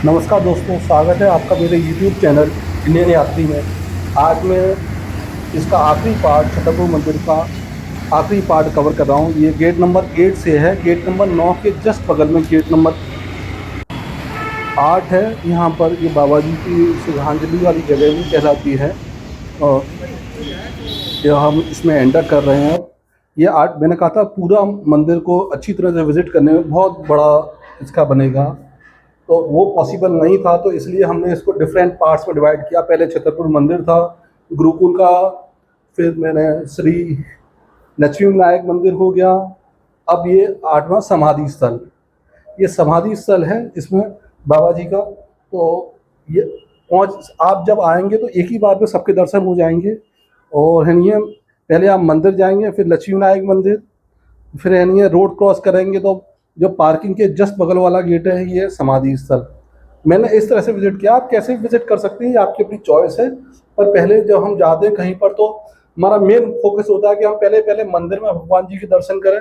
नमस्कार दोस्तों, स्वागत है आपका मेरे YouTube चैनल इंडियन यात्री में। आज मैं इसका आखिरी पार्ट छतरपुर मंदिर का आखिरी पार्ट कवर कर रहा हूँ। ये गेट नंबर 8 से है। गेट नंबर 9 के जस्ट बगल में गेट नंबर 8 है। यहाँ पर ये बाबा जी की श्रद्धांजलि वाली जगह भी कहलाती है और ये हम इसमें एंटर कर रहे हैं। अब ये आर्ट मैंने कहा था पूरा मंदिर को अच्छी तरह से विज़िट करने में बहुत बड़ा इसका बनेगा, तो वो पॉसिबल नहीं था, तो इसलिए हमने इसको डिफरेंट पार्ट्स में डिवाइड किया। पहले छतरपुर मंदिर था, गुरुकुल का, फिर मैंने श्री लक्ष्मी नायक मंदिर हो गया। अब ये 8वां समाधि स्थल, ये समाधि स्थल है इसमें बाबा जी का। तो ये आप जब आएंगे तो एक ही बार में सबके दर्शन हो जाएंगे। और है नहीं, पहले आप मंदिर जाएंगे, फिर लक्ष्मी नायक मंदिर, फिर है नहीं रोड क्रॉस करेंगे तो जो पार्किंग के जस्ट बगल वाला गेट है ये समाधि स्थल। मैंने इस तरह से विजिट किया, आप कैसे विजिट कर सकते हैं ये आपकी अपनी चॉइस है। पर पहले जब हम जाते हैं कहीं पर तो हमारा मेन फोकस होता है कि हम पहले पहले मंदिर में भगवान जी के दर्शन करें,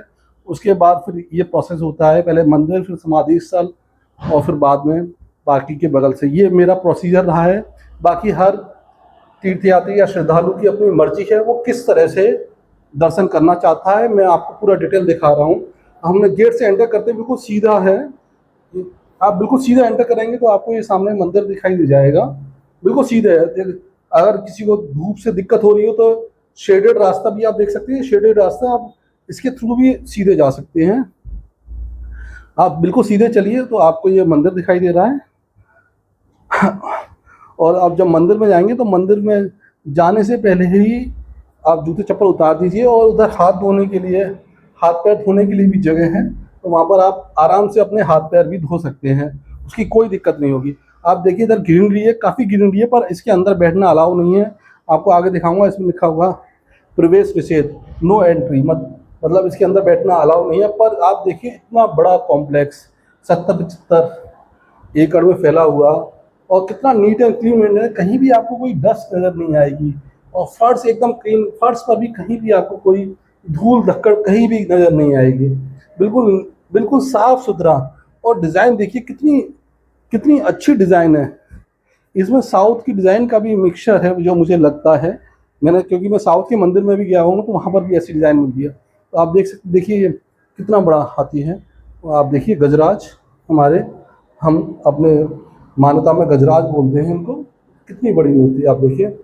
उसके बाद फिर ये प्रोसेस होता है, पहले मंदिर फिर समाधि स्थल और फिर बाद में बाकी के बगल से। ये मेरा प्रोसीजर रहा है। बाकी हर तीर्थयात्री या श्रद्धालु की अपनी मर्जी है, वो किस तरह से दर्शन करना चाहता है। मैं आपको पूरा डिटेल दिखा रहा हूँ। हमने गेट से एंटर करते बिल्कुल सीधा है, आप बिल्कुल सीधा एंटर करेंगे तो आपको ये सामने मंदिर दिखाई दे जाएगा। बिल्कुल सीधे है। अगर किसी को धूप से दिक्कत हो रही हो तो शेडेड रास्ता भी आप देख सकते हैं। शेडेड रास्ता आप इसके थ्रू भी सीधे जा सकते हैं। आप बिल्कुल सीधे चलिए तो आपको ये मंदिर दिखाई दे रहा है। और आप जब मंदिर में जाएंगे तो मंदिर में जाने से पहले ही आप जूते चप्पल उतार दीजिए, और उधर हाथ धोने के लिए, हाथ पैर धोने के लिए भी जगह है, तो वहाँ पर आप आराम से अपने हाथ पैर भी धो सकते हैं, उसकी कोई दिक्कत नहीं होगी। आप देखिए इधर ग्रीनरी है, काफ़ी ग्रीनरी है, पर इसके अंदर बैठना अलाउ नहीं है। आपको आगे दिखाऊंगा, इसमें लिखा हुआ प्रवेश निषेध, नो एंट्री, मतलब इसके अंदर बैठना अलाउ नहीं है। पर आप देखिए इतना बड़ा कॉम्प्लेक्स 70-75 एकड़ में फैला हुआ, और कितना नीट एंड क्लीन है, कहीं भी आपको कोई डस्ट नज़र नहीं आएगी। और फर्श एकदम क्लीन, फर्श पर भी कहीं भी आपको कोई धूल धक्कड़ कहीं भी नज़र नहीं आएगी। बिल्कुल बिल्कुल साफ सुथरा। और डिज़ाइन देखिए कितनी कितनी अच्छी डिज़ाइन है। इसमें साउथ की डिज़ाइन का भी मिक्सचर है जो मुझे लगता है। मैंने, क्योंकि मैं साउथ के मंदिर में भी गया हूँ तो वहाँ पर भी ऐसी डिज़ाइन मिलती है। तो आप देख सकते, देखिए ये कितना बड़ा हाथी है। और आप देखिए गजराज, हमारे, हम अपने मान्यता में गजराज बोलते हैं इनको। कितनी बड़ी मूर्ति आप देखिए।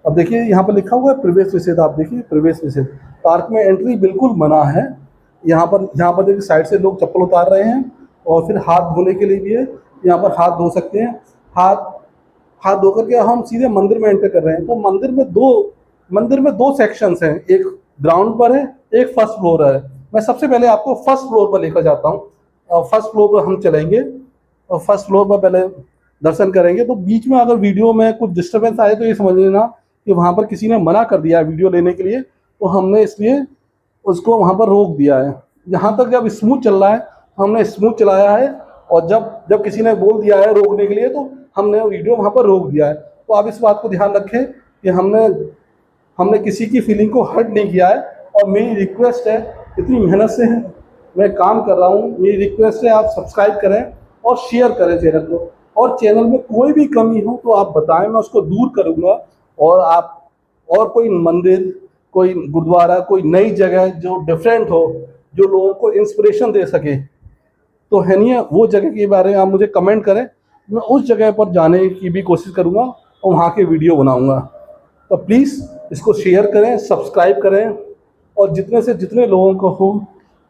अब देखिए यहाँ पर लिखा हुआ है प्रवेश निषेध, आप देखिए प्रवेश निषेध। पार्क में एंट्री बिल्कुल मना है। यहाँ पर देखिए साइड से लोग चप्पल उतार रहे हैं, और फिर हाथ धोने के लिए भी है, यहाँ पर हाथ धो सकते हैं। हाथ हाथ धो करके हम सीधे मंदिर में एंटर कर रहे हैं। तो मंदिर में दो सेक्शंस हैं, एक ग्राउंड पर है, एक फर्स्ट फ्लोर है। मैं सबसे पहले आपको फर्स्ट फ्लोर पर लेकर जाता हूँ, और फर्स्ट फ्लोर पर हम चलेंगे और फर्स्ट फ्लोर पर पहले दर्शन करेंगे। तो बीच में अगर वीडियो में कुछ डिस्टर्बेंस आए तो ये समझ लेना कि वहाँ पर किसी ने मना कर दिया है वीडियो लेने के लिए, तो हमने इसलिए उसको वहाँ पर रोक दिया है। यहाँ तक जब स्मूथ चल रहा है हमने स्मूथ चलाया है, और जब जब किसी ने बोल दिया है रोकने के लिए तो हमने वीडियो वहाँ पर रोक दिया है। तो आप इस बात को ध्यान रखें कि हमने किसी की फीलिंग को हर्ट नहीं किया है। और मेरी रिक्वेस्ट है, इतनी मेहनत से मैं काम कर रहा हूँ, मेरी रिक्वेस्ट है आप सब्सक्राइब करें और शेयर करें चैनल को। और चैनल में कोई भी कमी हो तो आप बताएं, मैं उसको दूर करूँगा। और आप, और कोई मंदिर, कोई गुरुद्वारा, कोई नई जगह जो डिफरेंट हो, जो लोगों को इंस्पिरेशन दे सके, तो है नहीं, वो जगह के बारे में आप मुझे कमेंट करें। मैं उस जगह पर जाने की भी कोशिश करूँगा और वहाँ के वीडियो बनाऊँगा। तो प्लीज़ इसको शेयर करें, सब्सक्राइब करें, और जितने से जितने लोगों को हो,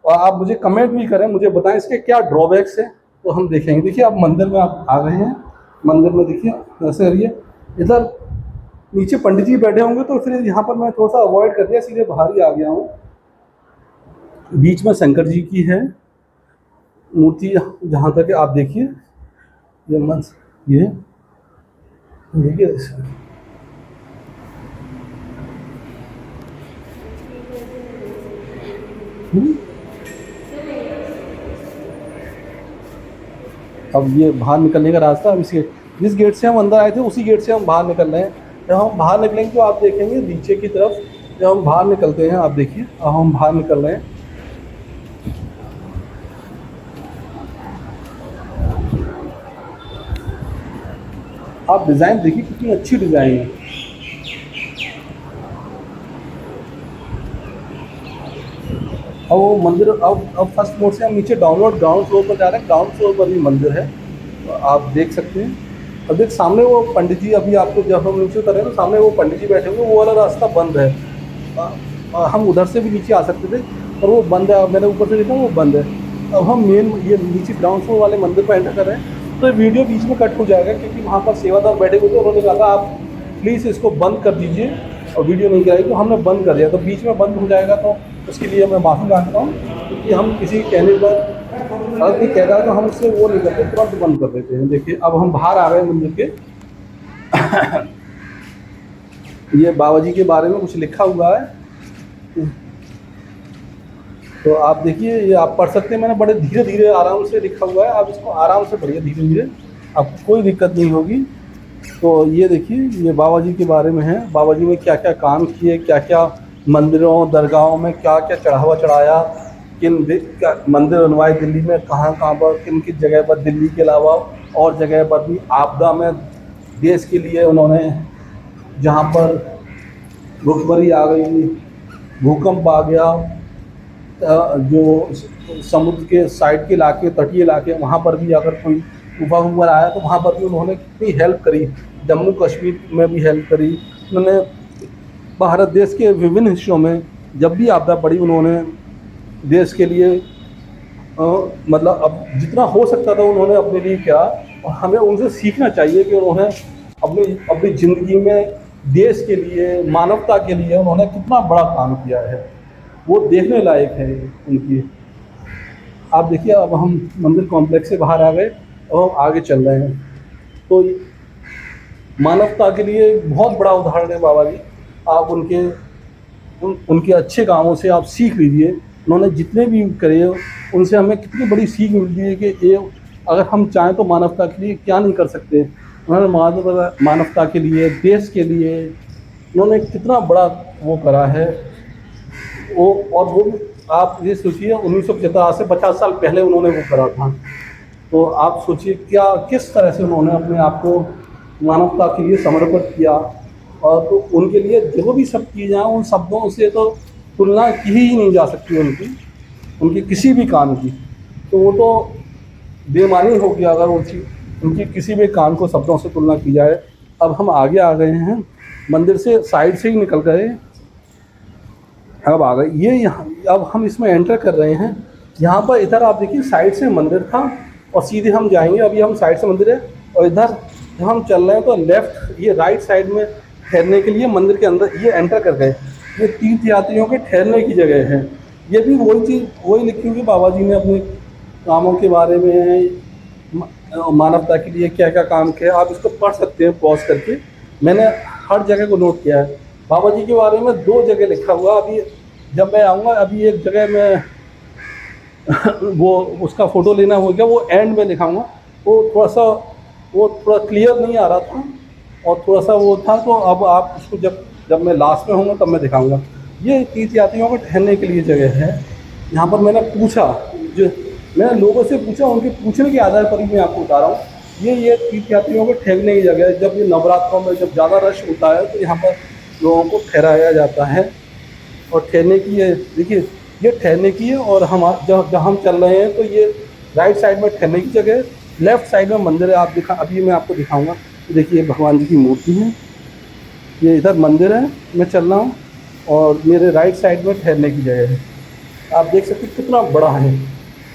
और आप मुझे कमेंट भी करें, मुझे बताएं इसके क्या ड्रॉबैक्स है, तो हम देखेंगे। देखिए आप मंदिर में आप आ गए हैं। मंदिर में देखिए ऐसे करिए, इधर नीचे पंडित जी बैठे होंगे, तो फिर यहाँ पर मैं थोड़ा सा अवॉइड कर दिया, सीधे बाहर ही आ गया हूँ। बीच में शंकर जी की है मूर्ति, जहाँ तक आप देखिए ये मंच, ये देखिए अब ये बाहर निकलने का रास्ता, अब इसके जिस गेट से हम अंदर आए थे उसी गेट से हम बाहर निकल रहे हैं। जब हम बाहर निकलेंगे तो आप देखेंगे नीचे की तरफ, जब हम बाहर निकलते हैं, आप देखिए अब हम बाहर निकल रहे हैं। आप डिज़ाइन देखिए कितनी अच्छी डिज़ाइन है। और वो मंदिर अब फर्स्ट फ्लोर से हम नीचे ग्राउंड फ्लोर पर जा रहे हैं। ग्राउंड फ्लोर पर भी मंदिर है, तो आप देख सकते हैं। अब देख सामने वो पंडित जी, अभी आपको जब हम नीचे उतर रहे हैं तो सामने वो पंडित जी बैठे हुए, वो वाला रास्ता बंद है। हम उधर से भी नीचे आ सकते थे पर वो बंद है। अब मैंने ऊपर से देखा वो बंद है। अब हम मेन ये नीचे ग्राउंड फ्लोर वाले मंदिर पर एंटर कर रहे हैं, तो वीडियो बीच में कट हो जाएगा क्योंकि वहाँ पर सेवादार बैठे हुए थे। उन्होंने कहा था आप प्लीज़ इसको बंद कर दीजिए और वीडियो नहीं कराई, तो हमने बंद कर दिया। तो बीच में बंद हो जाएगा तो उसके लिए मैं माफ़ी मांगता हूँ, क्योंकि हम किसी कहने पर अगर कोई कहता है तो हम उससे वो नहीं करते, तुरंत बंद कर देते हैं। देखिए अब हम बाहर आ गए मंदिर के। ये बाबा जी के बारे में कुछ लिखा हुआ है, तो आप देखिए, ये आप पढ़ सकते हैं। मैंने बड़े धीरे धीरे आराम से लिखा हुआ है, आप इसको आराम से पढ़िए धीरे धीरे, आपको कोई दिक्कत नहीं होगी। तो ये देखिए, ये बाबा जी के बारे में है। बाबा जी ने क्या क्या काम किए, क्या क्या मंदिरों दरगाहों में क्या क्या चढ़ावा चढ़ाया, क्या मंदिर बनवाए दिल्ली में, कहाँ कहाँ पर, किन किन जगह पर, दिल्ली के अलावा और जगह पर भी। आपदा में देश के लिए उन्होंने, जहाँ पर भुखमरी आ गई, भूकंप आ गया, जो समुद्र के साइड के इलाके, तटीय इलाके, वहाँ पर भी अगर कोई तूफान आया तो वहाँ पर भी उन्होंने कितनी हेल्प करी। जम्मू कश्मीर में भी हेल्प करी उन्होंने। भारत देश के विभिन्न हिस्सों में जब भी आपदा पड़ी, उन्होंने देश के लिए मतलब अब जितना हो सकता था उन्होंने अपने लिए किया। और हमें उनसे सीखना चाहिए कि उन्होंने अपनी अपनी ज़िंदगी में देश के लिए, मानवता के लिए उन्होंने कितना बड़ा काम किया है, वो देखने लायक है उनकी। आप देखिए, अब हम मंदिर कॉम्प्लेक्स से बाहर आ गए और हम आगे चल रहे हैं। तो मानवता के लिए बहुत बड़ा उदाहरण है बाबा जी। आप उनके अच्छे कामों से आप सीख लीजिए। उन्होंने जितने भी करे उनसे हमें कितनी बड़ी सीख मिलती है कि ये अगर हम चाहें तो मानवता के लिए क्या नहीं कर सकते। उन्होंने मानवता के लिए, देश के लिए उन्होंने कितना बड़ा वो करा है। वो और वो भी आप ये सोचिए, 1950 से 50 साल पहले उन्होंने वो करा था। तो आप सोचिए क्या किस तरह से उन्होंने अपने आप को मानवता के लिए समर्पित किया। और तो उनके लिए जो भी सब चीज़ें हैं, उन शब्दों से तो तुलना की ही नहीं जा सकती उनकी किसी भी काम की। तो वो तो बेमानी होगी अगर उनकी किसी भी काम को शब्दों से तुलना की जाए। अब हम आगे आ गए हैं, मंदिर से साइड से ही निकल गए, अब आ गए ये यहाँ। अब हम इसमें एंटर कर रहे हैं। यहाँ पर इधर आप देखिए, साइड से मंदिर था और सीधे हम जाएंगे। अभी हम साइड से मंदिर है और इधर जब हम चल रहे हैं तो लेफ़्ट, ये राइट साइड में ठहरने के लिए मंदिर के अंदर ये एंटर कर गए। ये तीर्थ यात्रियों के ठहरने की जगह है। ये भी वही चीज़ वही लिखी हुई बाबा जी ने अपने कामों के बारे में, मानवता के लिए क्या क्या काम किया। आप इसको पढ़ सकते हैं पॉज करके। मैंने हर जगह को नोट किया है। बाबा जी के बारे में 2 जगह लिखा हुआ। अभी जब मैं आऊँगा, अभी एक जगह मैं वो उसका फ़ोटो लेना हो गया, वो एंड में दिखाऊँगा। वो थोड़ा क्लियर नहीं आ रहा था और थोड़ा सा वो था, तो अब आप उसको जब मैं लास्ट में होऊंगा तब मैं दिखाऊंगा। ये तीर्थ यात्रियों को ठहरने के लिए जगह है। यहाँ पर मैंने लोगों से पूछा, उनके पूछने के आधार पर ही मैं आपको बता रहा हूँ। ये तीर्थ यात्रियों को ठहरने की जगह है। जब ये नवरात्रों में जब ज़्यादा रश होता है तो यहाँ पर लोगों को ठहराया जाता है। और ठहरने की है, देखिए ये ठहरने की है। और हम जब हम चल रहे हैं तो ये राइट साइड में ठहरने की जगह है, लेफ़्ट साइड में मंदिर है। अभी मैं आपको दिखाऊंगा। देखिए भगवान जी की मूर्ति है, ये इधर मंदिर है, मैं चल रहा हूँ और मेरे राइट साइड में ठहरने की जगह है। आप देख सकते हैं कितना बड़ा है।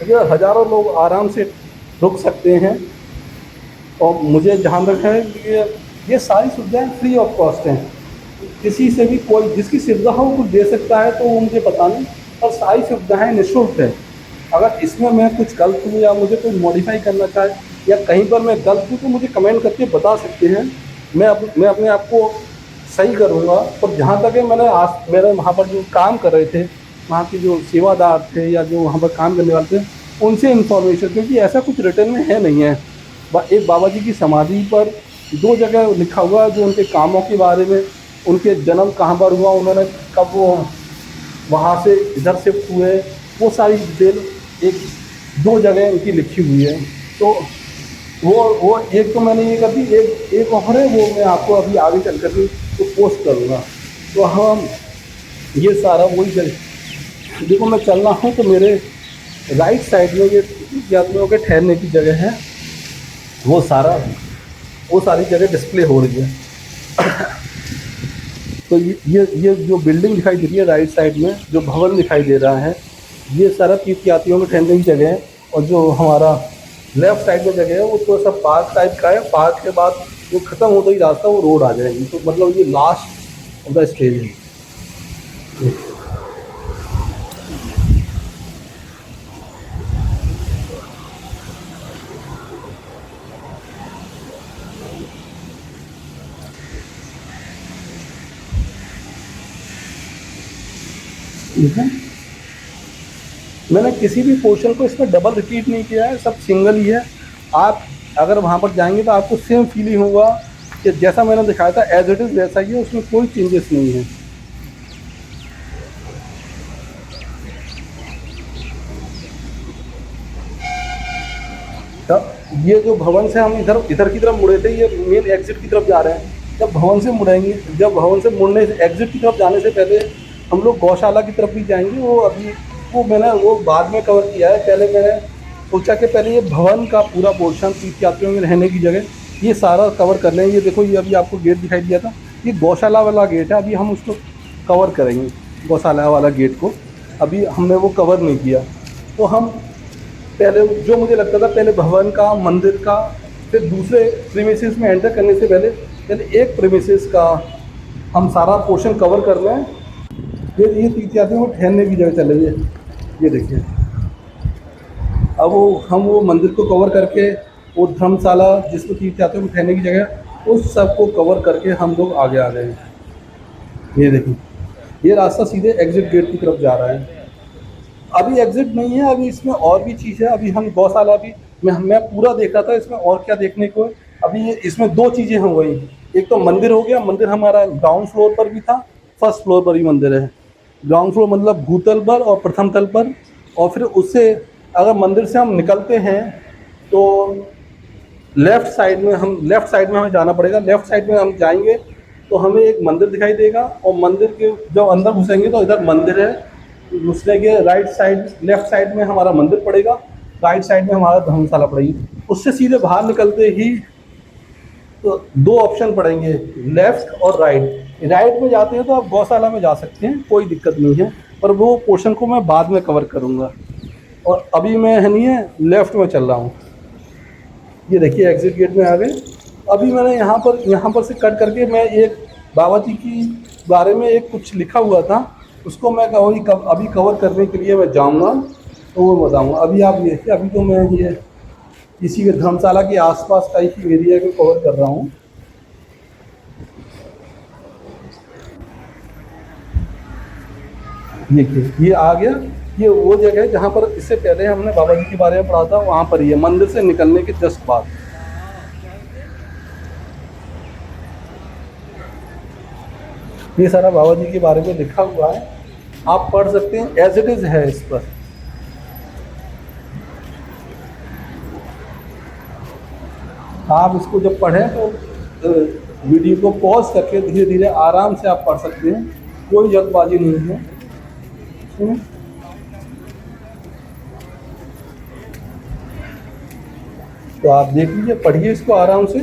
इधर हज़ारों लोग आराम से रुक सकते हैं। और मुझे जहाँ तक है ये सारी सुविधाएँ फ्री ऑफ कॉस्ट हैं। किसी से भी कोई जिसकी सुविधा हो वो दे सकता है, तो वो मुझे पता नहीं, और सारी सुविधाएँ निःशुल्क है। अगर इसमें मैं कुछ गलत हूँ या मुझे कोई मॉडिफाई करना चाहे या कहीं पर मैं गलत हूँ तो मुझे कमेंट करके बता सकते हैं। मैं अपने आप को सही करूँगा। और जहाँ तक है, मेरे वहाँ पर जो काम कर रहे थे, वहाँ के जो सेवादार थे या जो वहाँ पर काम करने वाले थे, उनसे इन्फॉर्मेशन, क्योंकि ऐसा कुछ रिटर्न में है नहीं है। एक बाबा जी की समाधि पर 2 जगह लिखा हुआ है जो उनके कामों के बारे में, उनके जन्म कहाँ पर हुआ, उन्होंने कब वो वहाँ से इधर शिफ्ट हुए, वो सारी डिटेल 1-2 जगह उनकी लिखी हुई है। तो वो एक तो मैंने ये कर दी, एक एक ऑफर है वो मैं आपको अभी आगे चल कर के तो पोस्ट करूँगा। तो हम ये सारा वही जगह देखो, मैं चल रहा हूँ तो मेरे राइट साइड में ये यात्रियों के ठहरने की जगह है, वो सारा वो सारी जगह डिस्प्ले हो रही है। तो ये जो बिल्डिंग दिखाई दे रही है राइट साइड में, जो भवन दिखाई दे रहा है, ये सारा तीर्थयात्रियों में ठहरने की जगह है। और जो हमारा लेफ्ट साइड में जगह है वो थोड़ा सा पार्क टाइप का है। पार्क के बाद जो खत्म होता ही रास्ता वो रोड आ जाएगी, तो मतलब ये लास्ट ऑफ द स्टेज है। ठीक है, मैंने किसी भी पोर्शन को इसमें डबल रिपीट नहीं किया है, सब सिंगल ही है। आप अगर वहाँ पर जाएंगे तो आपको सेम फीलिंग होगा कि जैसा मैंने दिखाया था एज इट इज़ वैसा ही है, उसमें कोई चेंजेस नहीं है। तब ये जो भवन से हम इधर इधर की तरफ मुड़े थे, ये मेन एग्जिट की तरफ जा रहे हैं। जब भवन से मुड़ेंगे, जब भवन से मुड़ने से एग्जिट की तरफ जाने से पहले हम लोग गौशाला की तरफ भी जाएंगे। वो अभी वो मैंने वो बाद में कवर किया है। पहले मैंने सोचा कि पहले ये भवन का पूरा पोर्शन तीर्थयात्रियों में रहने की जगह ये सारा कवर कर लें। ये देखो, ये अभी आपको गेट दिखाई दिया था, ये गौशाला वाला गेट है। अभी हम उसको कवर करेंगे, गौशाला वाला गेट को अभी हमने वो कवर नहीं किया। तो हम पहले जो मुझे लगता था पहले भवन का, मंदिर का, फिर दूसरे प्रीमिसेस में एंटर करने से पहले पहले एक प्रीमिसेस का हम सारा पोर्शन कवर कर रहे हैं। ये तीर्थयात्रियों को ठहरने की जगह चल रही है, ये देखिए। अब वो मंदिर को कवर करके वो धर्मशाला जिसमें तीर्थयात्रियों को ठहरने की जगह, उस सब को कवर करके हम लोग आगे आ गए हैं। ये देखिए, ये रास्ता सीधे एग्जिट गेट की तरफ जा रहा है। अभी एग्जिट नहीं है, अभी इसमें और भी चीज़ है। अभी हम गौशाला भी मैं पूरा देख रहा था, इसमें और क्या देखने को है। अभी इसमें दो चीज़ें हो गई, एक तो मंदिर हो गया। मंदिर हमारा ग्राउंड फ्लोर पर भी था, फर्स्ट फ्लोर पर भी मंदिर है। ग्राउंड फ्लोर मतलब भूतल पर और प्रथम तल पर। और फिर उससे अगर मंदिर से हम निकलते हैं तो लेफ़्ट साइड में हमें जाना पड़ेगा। लेफ़्ट साइड में हम जाएंगे तो हमें एक मंदिर दिखाई देगा, और मंदिर के जब अंदर घुसेंगे तो इधर मंदिर है। घुसने के राइट साइड, लेफ़्ट साइड में हमारा मंदिर पड़ेगा, राइट साइड में हमारा धर्मशाला पड़ेगी। उससे सीधे बाहर निकलते ही तो दो ऑप्शन पड़ेंगे, लेफ़्ट और राइट। राइट में जाते हैं तो आप गौशाला में जा सकते हैं, कोई दिक्कत नहीं है, पर वो पोर्शन को मैं बाद में कवर करूँगा। और अभी मैं है नहीं है लेफ़्ट में चल रहा हूँ। ये देखिए, एग्जिट गेट में आ गए। अभी मैंने यहाँ पर से कट करके मैं एक बाबा जी की बारे में एक कुछ लिखा हुआ था, उसको मैं अभी कवर करने के लिए मैं जाऊँगा, तो वो बताऊँगा। अभी आप देखिए, अभी तो मैं ये इसी के धर्मशाला के आसपास का ही एरिया को कवर कर रहा हूँ। देखिए, ये आ गया। ये वो जगह है जहाँ पर इससे पहले हमने बाबा जी के बारे में पढ़ा था, वहाँ पर ही है, मंदिर से निकलने के जस्ट बाद। ये सारा बाबा जी के बारे में लिखा हुआ है, आप पढ़ सकते हैं, एज इट इज़ है इस पर। आप इसको जब पढ़ें तो वीडियो को पॉज करके धीरे धीरे आराम से आप पढ़ सकते हैं, कोई जल्दबाजी नहीं है। तो आप देख लीजिए, पढ़िए इसको आराम से।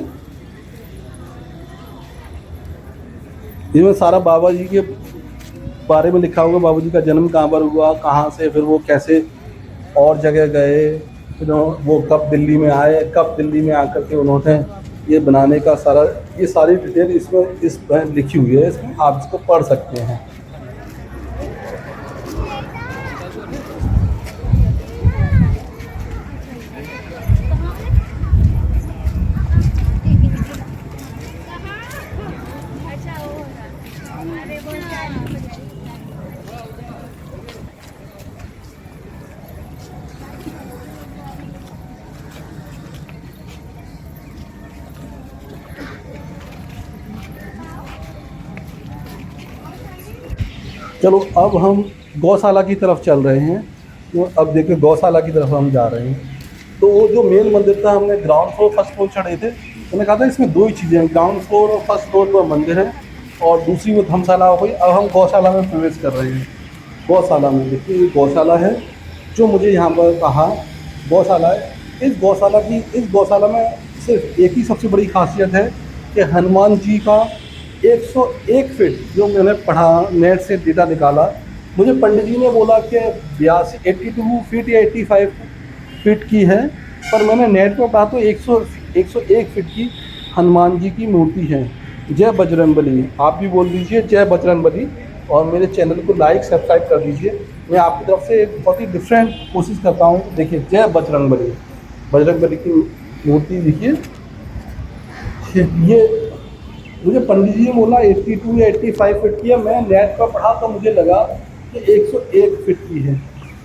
इसमें सारा बाबा जी के बारे में लिखा होगा, बाबा जी का जन्म कहाँ पर हुआ, कहाँ से, फिर वो कैसे और जगह गए, फिर वो कब दिल्ली में आए, कब दिल्ली में आकर के उन्होंने ये बनाने का सारा, ये सारी डिटेल इसमें लिखी हुई है। इसमें आप इसको पढ़ सकते हैं। चलो, अब हम गौशाला की तरफ चल रहे हैं। तो अब देखिए, गौशाला की तरफ हम जा रहे हैं। तो वो जो मेन मंदिर था, हमने ग्राउंड फ्लोर फर्स्ट फ्लोर चढ़े थे, मैंने कहा था इसमें दो ही चीज़ें हैं, ग्राउंड फ्लोर और फर्स्ट फ्लोर पर मंदिर है और दूसरी वो धर्मशाला हो गई। अब हम गौशाला में प्रवेश कर रहे हैं। गौशाला में देखिए, ये गौशाला है जो मुझे यहाँ पर कहा गौशाला है। इस गौशाला में सिर्फ एक ही सबसे बड़ी खासियत है कि हनुमान जी का 101 फीट, जो मैंने पढ़ा नेट से डेटा निकाला, मुझे पंडित जी ने बोला कि 82 फीट या 85 फीट की है, पर मैंने नेट पर पढ़ा तो 101 फीट की हनुमान जी की मूर्ति है। जय बजरंगबली, आप भी बोल दीजिए जय बजरंगबली, और मेरे चैनल को लाइक सब्सक्राइब कर दीजिए। मैं आपकी तरफ से एक बहुत ही डिफरेंट कोशिश करता हूँ। देखिए, जय बजरंगबली, बजरंगबली की मूर्ति देखिए। ये मुझे पंडित जी ने बोला 82 या 85 फीट की है, मैं नेट पर पढ़ा तो मुझे लगा कि 101 फीट की है।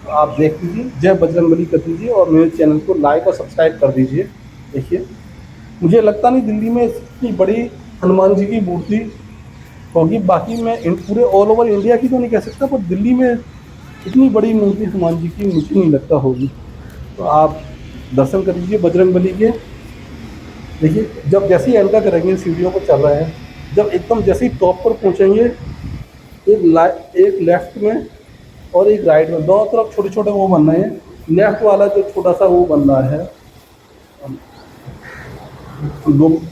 तो आप देख लीजिए, जय बजरंगबली कर दीजिए और मेरे चैनल को लाइक और सब्सक्राइब कर दीजिए। देखिए, मुझे लगता नहीं दिल्ली में इतनी बड़ी हनुमान जी की मूर्ति होगी। बाकी मैं पूरे ऑल ओवर इंडिया की तो नहीं कह सकता, पर दिल्ली में इतनी बड़ी मूर्ति हनुमान जी की मुझे नहीं लगता होगी। तो आप दर्शन कर लीजिए बजरंगबली के। देखिए, जब जैसे ही एंटर करेंगे, सीढ़ियों पर चल रहे हैं, जब एकदम जैसे ही टॉप पर पहुंचेंगे, एक लेफ्ट में और एक राइट में, दोनों तरफ छोटे छोटे वो बन रहे हैं। लेफ्ट वाला जो छोटा सा वो बन रहा है,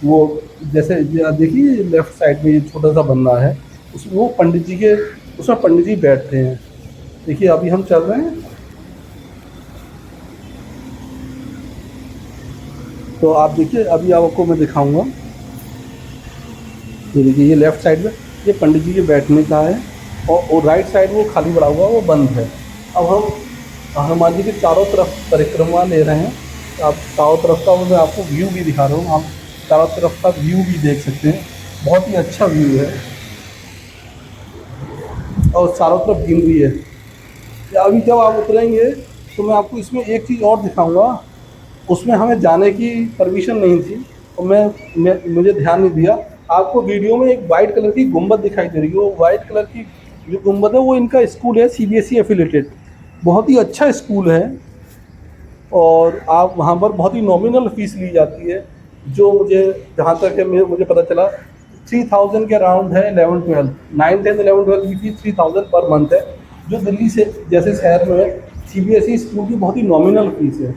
वो जैसे देखिए लेफ्ट साइड में ये छोटा सा बन रहा है, वो पंडित जी के, उसमें पंडित जी बैठते हैं। देखिए, अभी हम चल रहे हैं, तो आप देखिए, अभी आपको मैं दिखाऊंगा। ये देखिए, ये लेफ्ट साइड में ये पंडित जी के बैठने का है, और राइट साइड वो खाली पड़ा हुआ, वो बंद है। अब हम हनुमान जी के चारों तरफ परिक्रमा ले रहे हैं। आप चारों तरफ का मैं आपको व्यू भी दिखा रहा हूँ, आप चारों तरफ का व्यू भी देख सकते हैं। बहुत ही अच्छा व्यू है और चारों तरफ ग्रीनरी है। अभी जब आप उतरेंगे तो मैं आपको इसमें एक चीज़ और दिखाऊंगा। उसमें हमें जाने की परमिशन नहीं थी और मुझे ध्यान नहीं दिया। आपको वीडियो में एक वाइट कलर की गुंबद दिखाई दे रही है, वो वाइट कलर की जो गुंबद है वो इनका स्कूल है, सीबीएसई एफिलेटेड। बहुत ही अच्छा स्कूल है और आप वहाँ पर बहुत ही नॉमिनल फ़ीस ली जाती है, जो मुझे जहाँ तक है मुझे पता चला 3000 के अराउंड है। 11-12 9, 10, 11, 12 की फीस 3000 पर मंथ है, जो दिल्ली से जैसे शहर में सीबीएसई स्कूल की बहुत ही नॉमिनल फ़ीस है।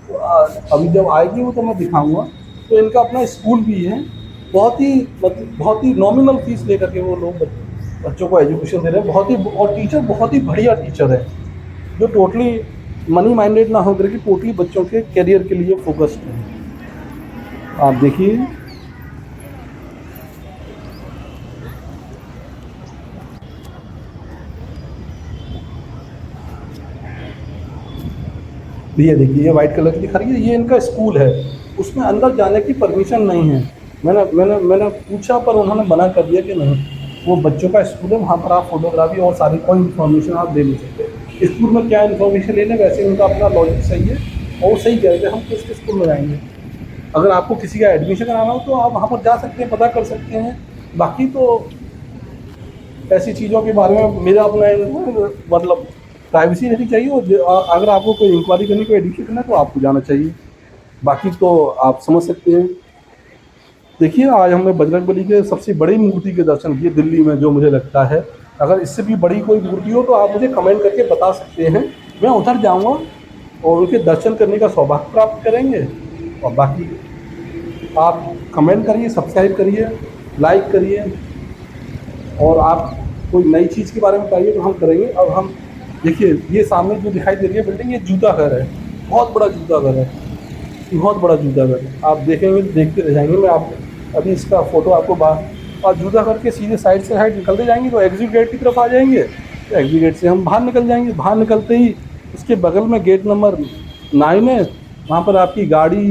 तो अभी जब आएगी वो तो मैं दिखाऊंगा। तो इनका अपना स्कूल भी है, बहुत ही नॉमिनल फीस लेकर के वो लोग बच्चों को एजुकेशन दे रहे हैं। और टीचर बहुत ही बढ़िया टीचर है, जो टोटली मनी माइंडेड ना होकर के टोटली बच्चों के करियर के लिए फोकस्ड है। आप देखिए, ये देखिए, ये वाइट कलर की खड़ी है, ये इनका स्कूल है। उसमें अंदर जाने की परमिशन नहीं है। मैंने पूछा, पर उन्होंने मना कर दिया कि नहीं, वो बच्चों का स्कूल है, वहाँ पर आप फोटोग्राफी और सारी कोई इन्फॉर्मेशन आप दे नहीं सकते। स्कूल में क्या इन्फॉर्मेशन लेने, वैसे उनका अपना लॉजिक सही है और वो सही कह रहे थे, हम किस स्कूल में जाएंगे। अगर आपको किसी का एडमिशन कराना हो तो आप वहाँ पर जा सकते हैं, पता कर सकते हैं। बाकी तो ऐसी चीज़ों के बारे में मेरा अपना मतलब प्राइवेसी रहनी चाहिए, और अगर आपको कोई इंक्वायरी करनी, कोई एडिशन करना है तो आपको जाना चाहिए। बाकी तो आप समझ सकते हैं। देखिए, आज हमने बजरंगबली के सबसे बड़ी मूर्ति के दर्शन किए दिल्ली में, जो मुझे लगता है। अगर इससे भी बड़ी कोई मूर्ति हो तो आप मुझे कमेंट करके बता सकते हैं, मैं उधर जाऊंगा और उनके दर्शन करने का सौभाग्य प्राप्त करेंगे। और बाकी आप कमेंट करिए, सब्सक्राइब करिए, लाइक करिए, और आप कोई नई चीज़ के बारे में बताइए तो हम करेंगे। अब हम देखिए, ये सामने जो दिखाई दे रही है बिल्डिंग, ये जूता घर है, बहुत बड़ा जूता घर है, बहुत बड़ा जूता घर है। आप देखेंगे, देखते रह जाएंगे। मैं आप अभी इसका फ़ोटो आपको और जूता घर के सीधे साइड से साइड निकलते जाएंगे तो एग्जिट गेट की तरफ आ जाएंगे। तो एग्जिट गेट से हम बाहर निकल जाएंगे। बाहर निकलते ही उसके बगल में गेट नंबर 9 है, वहाँ पर आपकी गाड़ी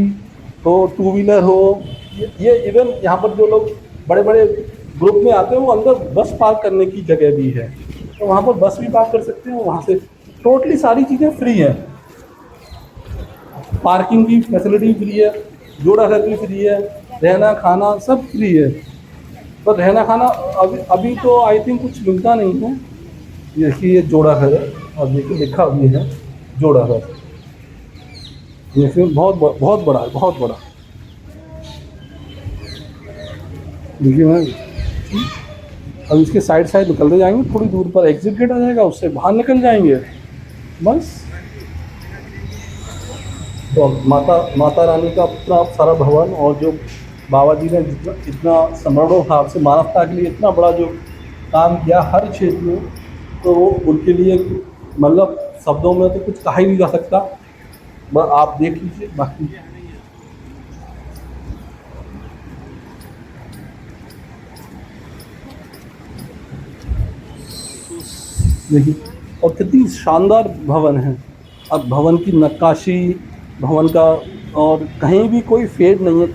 हो, 2 व्हीलर हो, ये इवन यहाँ पर जो लोग बड़े बड़े ग्रुप में आते हैं, वो अंदर बस पार्क करने की जगह भी है, तो वहाँ पर बस भी पार्क कर सकते हैं। वहाँ से टोटली सारी चीज़ें फ्री है, पार्किंग की फैसिलिटी फ्री है, जोड़ा घर भी फ्री है, रहना खाना सब फ्री है। पर रहना खाना अभी तो आई थिंक कुछ मिलता नहीं है। देखिए, ये जोड़ा घर है और देखिए लिखा भी है जोड़ा घर। देखिए बहुत बड़ा है, बहुत बड़ा। देखिए मैम, अब इसके साइड साइड निकलते जाएंगे, थोड़ी दूर पर एग्जिट गेट आ जाएगा, उससे बाहर निकल जाएंगे बस। तो माता माता रानी का अपना सारा भवन, और जो बाबा जी ने जितना इतना समर्पण भाव से मानवता के लिए इतना बड़ा जो काम किया हर क्षेत्र में, तो वो उनके लिए मतलब शब्दों में तो कुछ कहा ही नहीं जा सकता। बस आप देख लीजिए बाकी। देखिए, और कितनी शानदार भवन है। अब भवन की नक्काशी, भवन का, और कहीं भी कोई फेड नहीं है,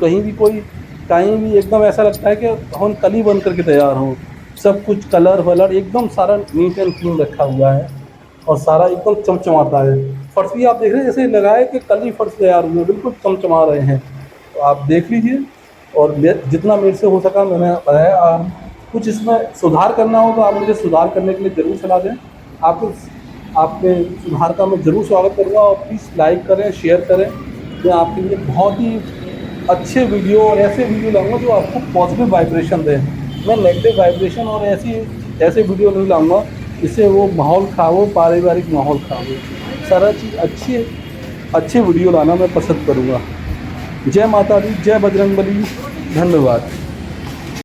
कहीं भी एकदम ऐसा लगता है कि भवन कल ही बन करके तैयार हो। सब कुछ कलर वलर एकदम सारा नीट एंड क्लीन रखा हुआ है, और सारा एकदम चमचमाता है। फर्श भी आप देख रहे हैं जैसे लगा है कि कल ही फर्श तैयार हुए, बिल्कुल चमचमा रहे हैं। तो आप देख लीजिए, और जितना मेरे से हो सका मैंने बताया। कुछ इसमें सुधार करना हो तो आप मुझे सुधार करने के लिए ज़रूर सलाह दें। आपको आपके सुधार का मैं ज़रूर स्वागत करूँगा, और प्लीज़ लाइक करें, शेयर करें। मैं आपके लिए बहुत ही अच्छे वीडियो और ऐसे वीडियो लाऊंगा जो आपको पॉजिटिव वाइब्रेशन दें। मैं नेगेटिव वाइब्रेशन और ऐसे वीडियो नहीं लाऊंगा जिससे वो माहौल ख़राब हो, पारिवारिक माहौल ख़राब हो। सारा चीज़ अच्छे वीडियो लाना मैं पसंद करूँगा। जय माता दी, जय बजरंगबली, धन्यवाद।